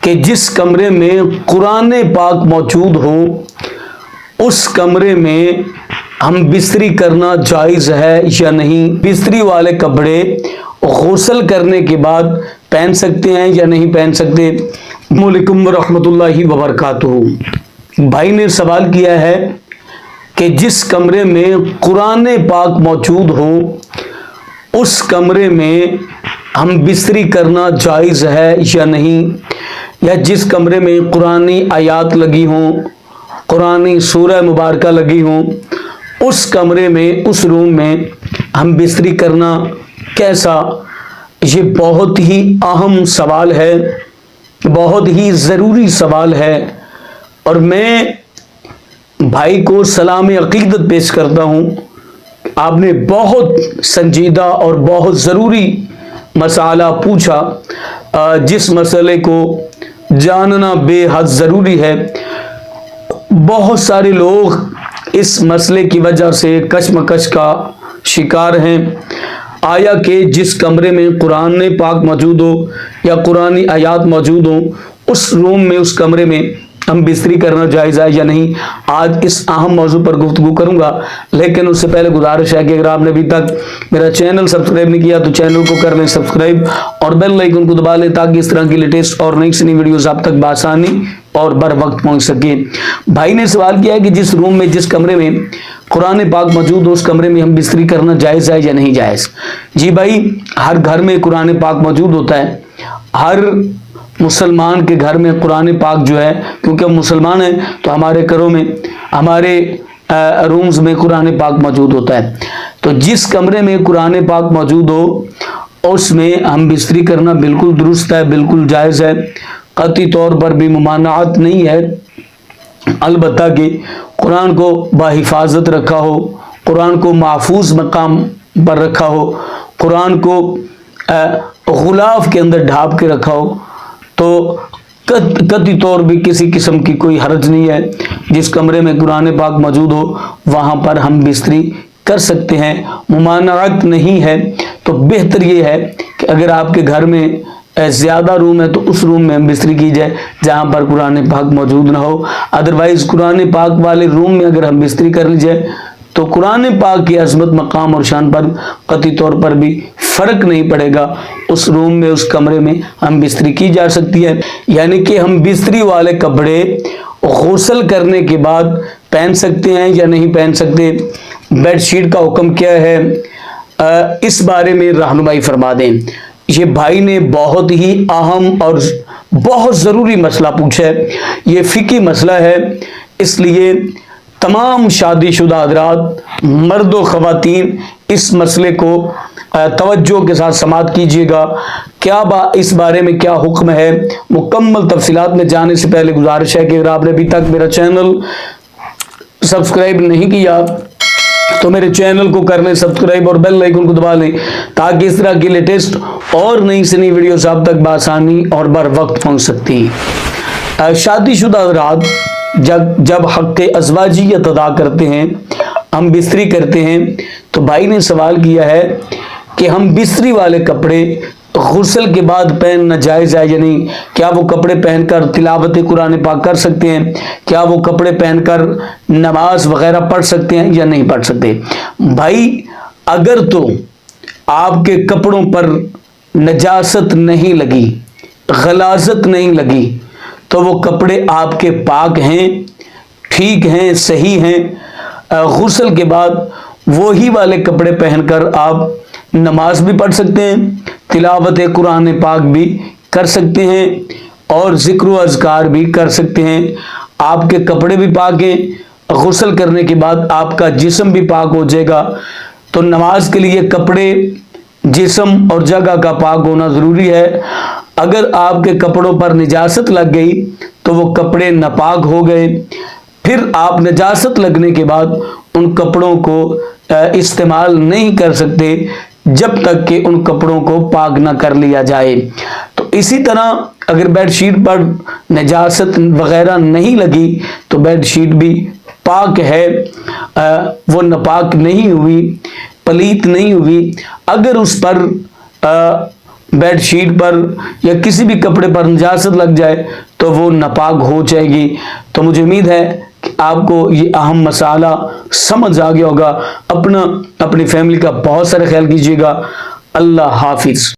کہ جس کمرے میں قرآن پاک موجود ہو اس کمرے میں ہم بستری کرنا جائز ہے یا نہیں؟ بستری والے کپڑے غسل کرنے کے بعد پہن سکتے ہیں یا نہیں پہن سکتے؟ السلام علیکم ورحمۃ اللہ وبرکاتہ۔ بھائی نے سوال کیا ہے کہ جس کمرے میں قرآن پاک موجود ہو اس کمرے میں ہم بستری کرنا جائز ہے یا نہیں، یا جس کمرے میں قرآنی آیات لگی ہوں، قرآنی سورہ مبارکہ لگی ہوں، اس کمرے میں، اس روم میں ہم بستری کرنا کیسا؟ یہ بہت ہی اہم سوال ہے، بہت ہی ضروری سوال ہے، اور میں بھائی کو سلام عقیدت پیش کرتا ہوں۔ آپ نے بہت سنجیدہ اور بہت ضروری مسئلہ پوچھا، جس مسئلے کو جاننا بے حد ضروری ہے۔ بہت سارے لوگ اس مسئلے کی وجہ سے کشمکش کا شکار ہیں۔ آیا کہ جس کمرے میں قرآن پاک موجود ہو یا قرآنی آیات موجود ہوں اس روم میں، اس کمرے میں ہم بستری کرنا جائز ہے یا نہیں؟ آج اس اہم موضوع پر گفتگو کروں گا، لیکن اس سے پہلے گزارش ہے کہ اگر آپ نے ابھی تک میرا چینل سبسکرائب نہیں کیا تو چینل کو کر لیں سبسکرائب اور بیل آئیکن کو دبا لیں تاکہ اس طرح کی لیٹسٹ اور نئی نئی ویڈیوز آپ تک بآسانی اور بر وقت پہنچ سکے۔ بھائی نے سوال کیا ہے کہ جس روم میں، جس کمرے میں قرآن پاک موجود ہو اس کمرے میں ہم بستری کرنا جائز ہے یا نہیں جائز؟ جی بھائی، ہر گھر میں قرآن پاک موجود ہوتا ہے، ہر مسلمان کے گھر میں قرآن پاک جو ہے، کیونکہ ہم مسلمان ہیں تو ہمارے گھروں میں، ہمارے رومز میں قرآن پاک موجود ہوتا ہے۔ تو جس کمرے میں قرآن پاک موجود ہو اس میں ہم بستری کرنا بالکل درست ہے، بالکل جائز ہے، قطعی طور پر بھی ممانعت نہیں ہے، البتہ کہ قرآن کو بحفاظت رکھا ہو، قرآن کو محفوظ مقام پر رکھا ہو، قرآن کو غلاف کے اندر ڈھانپ کے رکھا ہو تو قطعی طور بھی کسی قسم کی کوئی حرج نہیں ہے۔ جس کمرے میں قرآن پاک موجود ہو وہاں پر ہم بستری کر سکتے ہیں، ممانعت نہیں ہے۔ تو بہتر یہ ہے کہ اگر آپ کے گھر میں زیادہ روم ہے تو اس روم میں ہم بستری کی جائے جہاں پر قرآن پاک موجود نہ ہو۔ ادروائز قرآن پاک والے روم میں اگر ہم بستری کر لی جائے تو قرآن پاک کی عظمت، مقام اور شان پر قطعی طور پر بھی فرق نہیں پڑے گا۔ اس روم میں، اس کمرے میں ہم بستری کی جا سکتی ہے، یعنی کہ ہم بستری والے کپڑے غسل کرنے کے بعد پہن سکتے ہیں یا نہیں پہن سکتے؟ بیڈ شیٹ کا حکم کیا ہے، اس بارے میں رہنمائی فرما دیں۔ یہ بھائی نے بہت ہی اہم اور بہت ضروری مسئلہ پوچھا ہے، یہ فقہی مسئلہ ہے، اس لیے تمام شادی شدہ حضرات، مرد و خواتین، اس مسئلے کو توجہ کے ساتھ سماعت کیجیے گا۔ اس بارے میں کیا حکم ہے، مکمل تفصیلات میں جانے سے پہلے گزارش ہے کہ اگر آپ نے ابھی تک میرا چینل سبسکرائب نہیں کیا تو میرے چینل کو کر لیں سبسکرائب اور بیل آئیکن کو دبا لیں تاکہ اس طرح کی لیٹسٹ اور نئی سے نئی ویڈیوز آپ تک بآسانی اور بر وقت پہنچ سکتی ہیں۔ شادی شدہ حضرات جب حق ازواجیت ادا کرتے ہیں، ہم بستری کرتے ہیں، تو بھائی نے سوال کیا ہے کہ ہم بستری والے کپڑے غسل کے بعد پہننا جائز ہے یا نہیں؟ کیا وہ کپڑے پہن کر تلاوت قرآن پاک کر سکتے ہیں؟ کیا وہ کپڑے پہن کر نماز وغیرہ پڑھ سکتے ہیں یا نہیں پڑھ سکتے؟ بھائی، اگر تو آپ کے کپڑوں پر نجاست نہیں لگی، غلاظت نہیں لگی تو وہ کپڑے آپ کے پاک ہیں، ٹھیک ہیں، صحیح ہیں۔ غسل کے بعد وہی والے کپڑے پہن کر آپ نماز بھی پڑھ سکتے ہیں، تلاوت قرآن پاک بھی کر سکتے ہیں اور ذکر و اذکار بھی کر سکتے ہیں۔ آپ کے کپڑے بھی پاک ہیں، غسل کرنے کے بعد آپ کا جسم بھی پاک ہو جائے گا۔ تو نماز کے لیے کپڑے، جسم اور جگہ کا پاک ہونا ضروری ہے۔ اگر آپ کے کپڑوں پر نجاست لگ گئی تو وہ کپڑے ناپاک ہو گئے، پھر آپ نجاست لگنے کے بعد ان کپڑوں کو استعمال نہیں کر سکتے جب تک کہ ان کپڑوں کو پاک نہ کر لیا جائے۔ تو اسی طرح اگر بیڈ شیٹ پر نجاست وغیرہ نہیں لگی تو بیڈ شیٹ بھی پاک ہے، وہ ناپاک نہیں ہوئی، پلیت نہیں ہوئی۔ اگر اس پر بیڈ شیٹ پر یا کسی بھی کپڑے پر نجاست لگ جائے تو وہ ناپاک ہو جائے گی۔ تو مجھے امید ہے کہ آپ کو یہ اہم مسئلہ سمجھ آ گیا ہوگا۔ اپنی فیملی کا بہت سارا خیال کیجیے گا۔ اللہ حافظ۔